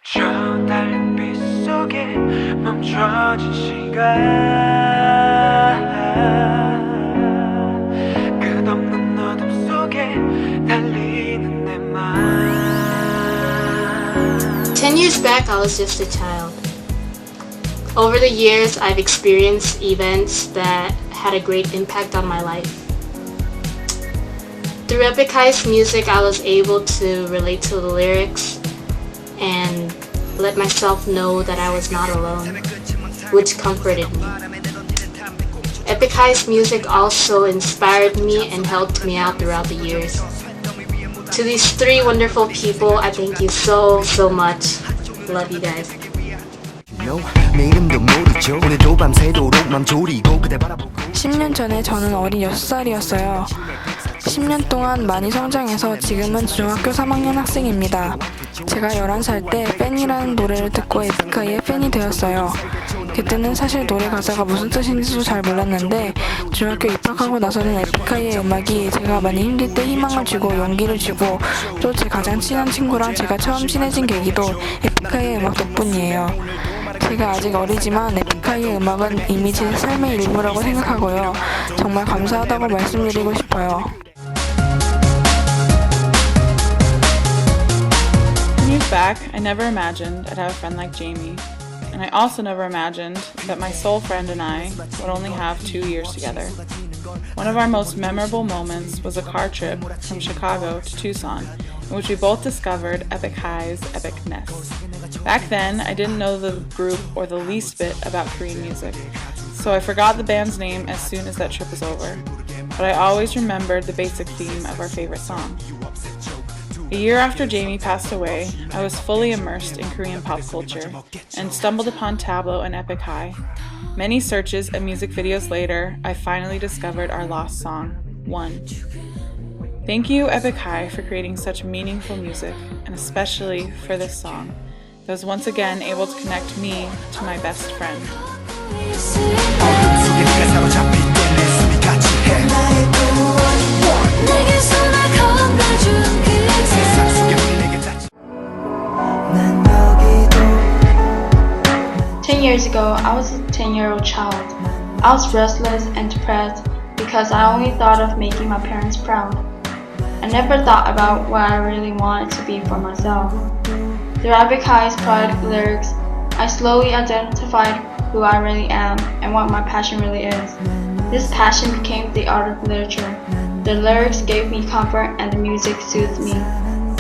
저 달빛 속에 멈춰진 시간 끝없는 어둠 속에 달리는 내 맘 10 years back, I was just a child. Over the years, I've experienced events that had a great impact on my life. Through Epic High's music, I was able to relate to the lyrics and let myself know that I was not alone, which comforted me. Epic High's music also inspired me and helped me out throughout the years. To these three wonderful people, I thank you so much. Love you guys. 10년 전에 저는 어린 6살이었어요. 10년 동안 많이 성장해서 지금은 중학교 3학년 학생입니다. 제가 11살 때 팬이라는 노래를 듣고 에픽하이의 팬이 되었어요. 그때는 사실 노래 가사가 무슨 뜻인지도 잘 몰랐는데 중학교 입학하고 나서는 에픽하이의 음악이 제가 많이 힘들 때 희망을 주고 용기를 주고 또 제 가장 친한 친구랑 제가 처음 친해진 계기도 에픽하이의 음악 덕분이에요. 제가 아직 어리지만 에픽하이의 음악은 이미 제 삶의 일부라고 생각하고요. 정말 감사하다고 말씀드리고 싶어요. 10 years back, I never imagined I'd have a friend like Jamie. And I also never imagined that my soul friend and I would only have 2 years together. One of our most memorable moments was a car trip from Chicago to Tucson, in which we both discovered Epic High's epicness. Back then, I didn't know the group or the least bit about Korean music, so I forgot the band's name as soon as that trip was over. But I always remembered the basic theme of our favorite song. A year after Jamie passed away, I was fully immersed in Korean pop culture and stumbled upon Tableau and Epic High. Many searches and music videos later, I finally discovered our lost song, One. Thank you, Epic High, for creating such meaningful music, and especially for this song that was once again able to connect me to my best friend. 10 years ago, I was a 10-year-old child. I was restless and depressed because I only thought of making my parents proud. I never thought about what I really wanted to be for myself. Through Epic High's poetic lyrics, I slowly identified who I really am and what my passion really is. This passion became the art of literature. The lyrics gave me comfort and the music soothed me.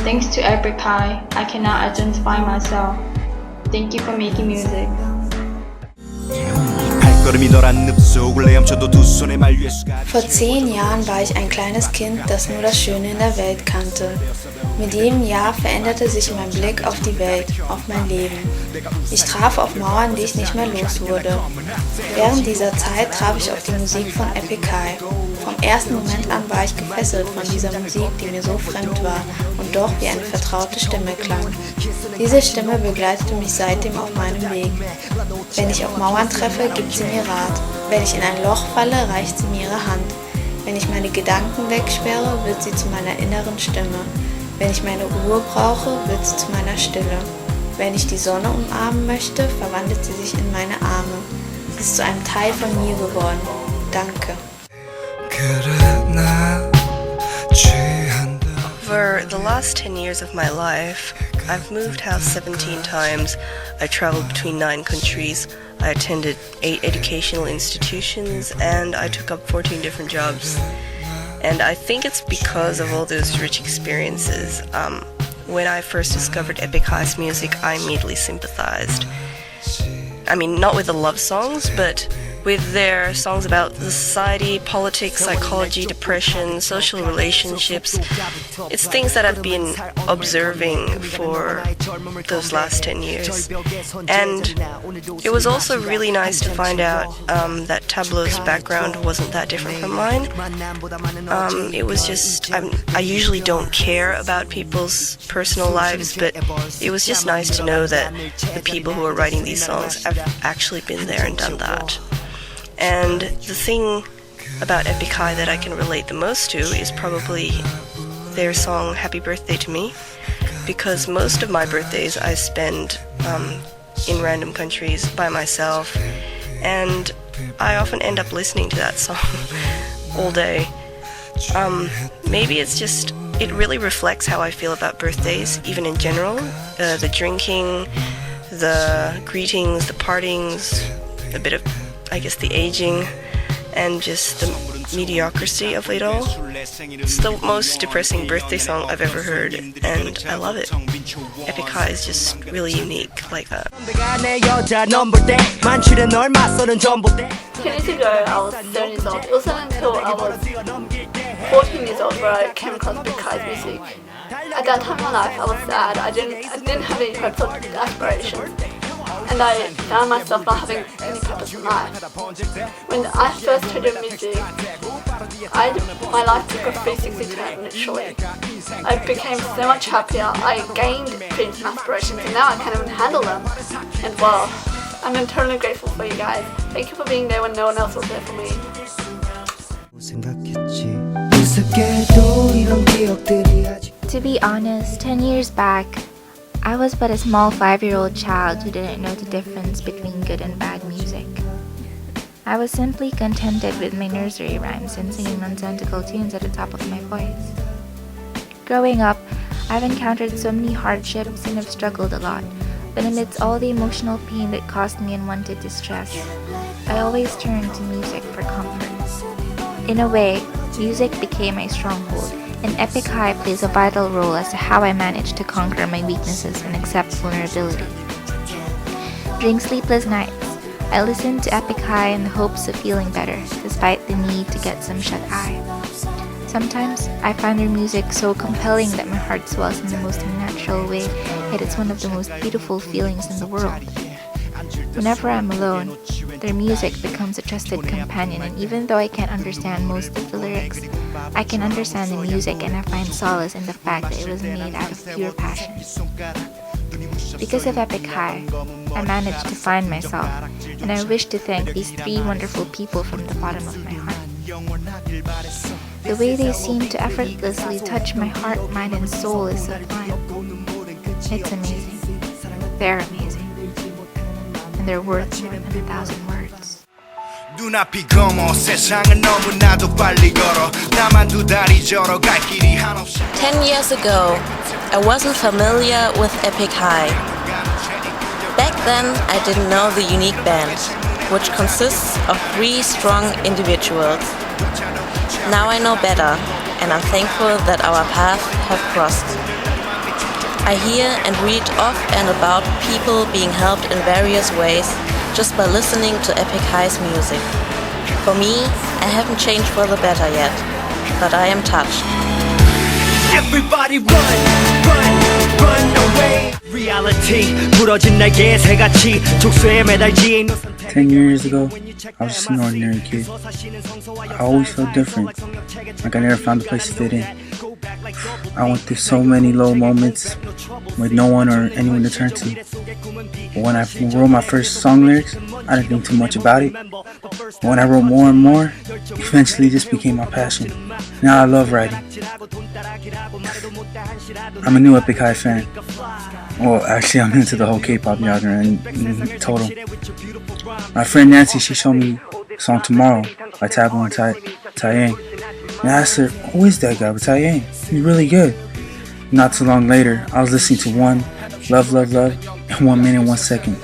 Thanks to Epic High, I can now identify myself. Thank you for making music. Vor 10 Jahren war ich ein kleines Kind, das nur das Schöne in der Welt kannte. Mit jedem Jahr veränderte sich mein Blick auf die Welt, auf mein Leben. Ich traf auf Mauern, die ich nicht mehr los wurde. Während dieser Zeit traf ich auf die Musik von Epic High. Vom ersten Moment an war ich gefesselt von dieser Musik, die mir so fremd war und doch wie eine vertraute Stimme klang. Diese Stimme begleitete mich seitdem auf meinem Weg. Wenn ich auf Mauern treffe, gibt sie mir Rat. Wenn ich in ein Loch falle, reicht sie mir ihre Hand. Wenn ich meine Gedanken wegsperre, wird sie zu meiner inneren Stimme. Wenn ich meine Ruhe brauche, wird sie zu meiner Stille. Wenn ich die Sonne umarmen möchte, verwandelt sie sich in meine Arme. Sie ist zu einem Teil von mir geworden. Danke. For the last 10 years of my life, I've moved house 17 times, I traveled between 9 countries, I attended 8 educational institutions, and I took up 14 different jobs. And I think it's because of all those rich experiences. When I first discovered Epic High's music, I immediately sympathized. I mean, not with the love songs, but with their songs about the society, politics, psychology, depression, social relationships. It's things that I've been observing for those last 10 years. And it was also really nice to find out that Tableau's background wasn't that different from mine. It was just, I usually don't care about people's personal lives, but it was just nice to know that the people who are writing these songs have actually been there and done that. And the thing about Epic High that I can relate the most to is probably their song Happy Birthday to Me. because most of my birthdays I spend in random countries by myself, and I often end up listening to that song all day. Maybe it's just, it really reflects how I feel about birthdays, even in general. The drinking, the greetings, the partings, a bit of, I guess, the aging, and just the mediocrity of it all. It's the most depressing birthday song I've ever heard, and I love it. Epic High is just really unique like that. 10 years ago, I was 7 years old. It wasn't until I was 14 years old where I came across Big Kai's music. At that time in my life, I was sad. I didn't have any hopes or aspirations. And I found myself not having any purpose in life. When I first heard your music, my life took a 360 turn literally. I became so much happier. I gained dreams and aspirations, and now I can't even handle them. And wow, I'm eternally grateful for you guys. Thank you for being there when no one else was there for me. To be honest, 10 years back, I was but a small 5-year-old child who didn't know the difference between good and bad music. I was simply contented with my nursery rhymes and singing nonsensical tunes at the top of my voice. Growing up, I've encountered so many hardships and have struggled a lot, but amidst all the emotional pain that caused me unwanted distress, I always turned to music for comfort. In a way, music became my stronghold, and Epic High plays a vital role as to how I managed to conquer my weaknesses and accept vulnerability. During sleepless nights, I listened to Epic High in the hopes of feeling better, despite the need to get some shut-eye. Sometimes, I find their music so compelling that my heart swells in the most unnatural way, yet it's one of the most beautiful feelings in the world. Whenever I'm alone, their music becomes a trusted companion, and even though I can't understand most of the lyrics, I can understand the music, and I find solace in the fact that it was made out of pure passion. Because of Epic High, I managed to find myself, and I wish to thank these 3 wonderful people from the bottom of my heart. The way they seem to effortlessly touch my heart, mind, and soul is sublime. It's amazing. They're amazing. And they're worth more than 1,000 words. 10 years ago, I wasn't familiar with Epic High. Back then, I didn't know the unique band, which consists of 3 strong individuals. Now I know better, and I'm thankful that our paths have crossed. I hear and read of and about people being helped in various ways just by listening to Epic High's music. For me, I haven't changed for the better yet, but I am touched. Everybody run, run, run away. Reality, 10 years ago, I was just an ordinary kid. I always felt different, like I never found a place to fit in. I went through so many low moments with no one or anyone to turn to. But when I wrote my first song lyrics, I didn't think too much about it. But when I wrote more and more, eventually this became my passion. Now I love writing. I'm a new Epic High fan. Well, actually I'm into the whole K-pop genre in total. My friend Nancy, she showed me the song Tomorrow by Tabo and Taeyang. And I asked her, who is that guy with Taeyang? He's really good. Not too long later, I was listening to One, Love, Love, Love, in 1 minute, 1 second.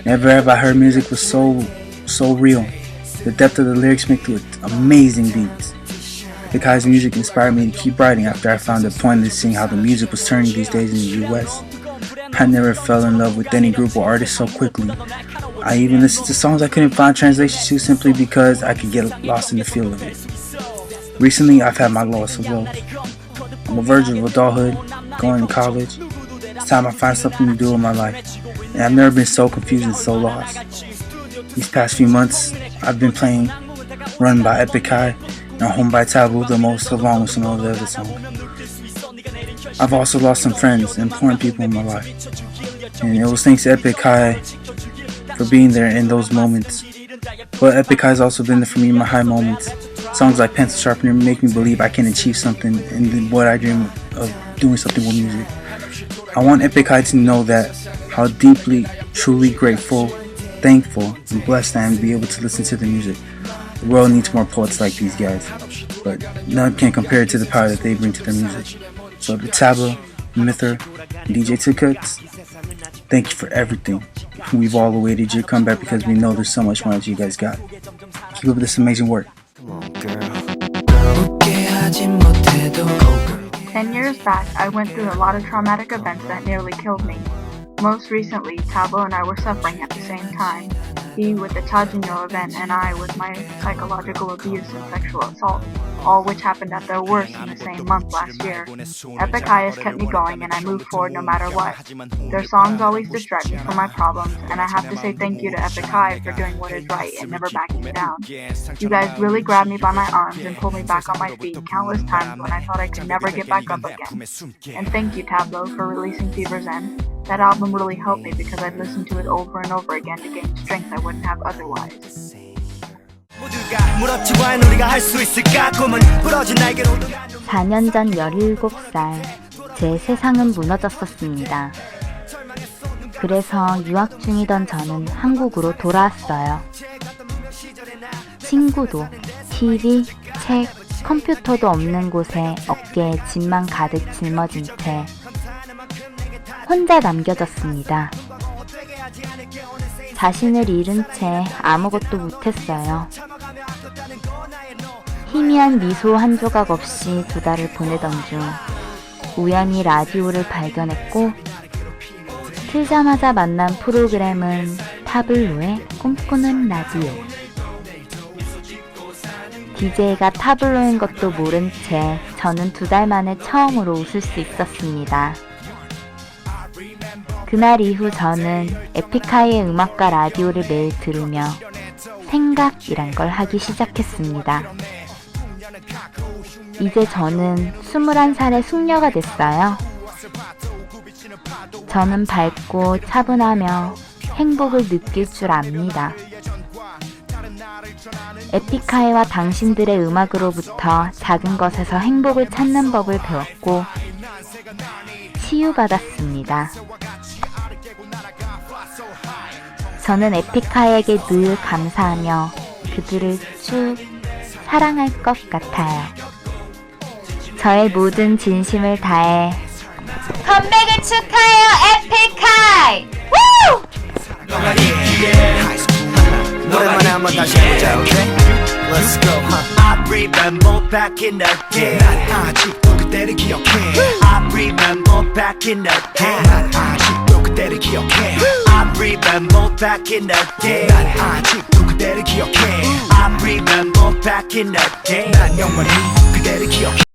Never have I heard music was so real. The depth of the lyrics make it amazing beats. Epic High's music inspired me to keep writing after I found it pointless seeing how the music was turning these days in the US. I never fell in love with any group or artist so quickly. I even listened to songs I couldn't find translations to simply because I could get lost in the feel of it. Recently, I've had my loss of love. I'm on the verge of adulthood, going to college. It's time I find something to do in my life. And I've never been so confused and so lost. These past few months, I've been playing Run by Epic High and Home by Taboo the most, along with some of the other songs. I've also lost some friends and important people in my life. And it was thanks to Epic High for being there in those moments. But Epic High has also been there for me in my high moments. Songs like Pencil Sharpener make me believe I can achieve something and what I dream of doing something with music. I want Epic High to know that how deeply, truly grateful, thankful, and blessed I am to be able to listen to the music. The world needs more poets like these guys, but none can compare to the power that they bring to their music. So to Tablo, Mither, and DJ Tickets, thank you for everything. We've all awaited your comeback because we know there's so much more that you guys got. Keep up this amazing work. 10 years back, I went through a lot of traumatic events that nearly killed me. Most recently, Tabo and I were suffering at the same time. He with the Chajinyo event and I with my psychological abuse and sexual assault, all which happened at their worst in the same month last year. Epic High has kept me going and I move forward no matter what. Their songs always distract me from my problems, and I have to say thank you to Epic High for doing what is right and never backing me down. You guys really grabbed me by my arms and pulled me back on my feet countless times when I thought I could never get back up again. And thank you, Tablo, for releasing Fever's End. That album really helped me because I'd listen to it over and over again to gain strength I wouldn't have otherwise. 4년 전 17살, 제 세상은 무너졌었습니다. 그래서 유학 중이던 저는 한국으로 돌아왔어요. 친구도, TV, 책, 컴퓨터도 없는 곳에 어깨에 짐만 가득 짊어진 채 혼자 남겨졌습니다. 자신을 잃은 채 아무것도 못했어요. 희미한 미소 한 조각 없이 2달을 보내던 중 우연히 라디오를 발견했고 틀자마자 만난 프로그램은 타블로의 꿈꾸는 라디오. DJ가 타블로인 것도 모른 채 저는 2달 만에 처음으로 웃을 수 있었습니다. 그날 이후 저는 에픽하이의 음악과 라디오를 매일 들으며 생각이란 걸 하기 시작했습니다. 이제 저는 21살의 숙녀가 됐어요. 저는 밝고 차분하며 행복을 느낄 줄 압니다. 에픽하이와 당신들의 음악으로부터 작은 것에서 행복을 찾는 법을 배웠고 치유받았습니다. 저는 에픽하이에게 늘 감사하며 그들을 쭉 사랑할 것 같아요. 저의 모든 진심을 다해 컴백을 축하해요, 에픽하이! 우! 노래만 한번 다시 해보자, okay? Let's go, I remember back in the day. 난 아직도 그때를 기억해. I remember back in the day. 난 아직도 그때를 기억해. I remember back in the day. 난 아직도 그때를 기억해. I remember back in the day. 난 영원히 그때를 기억해.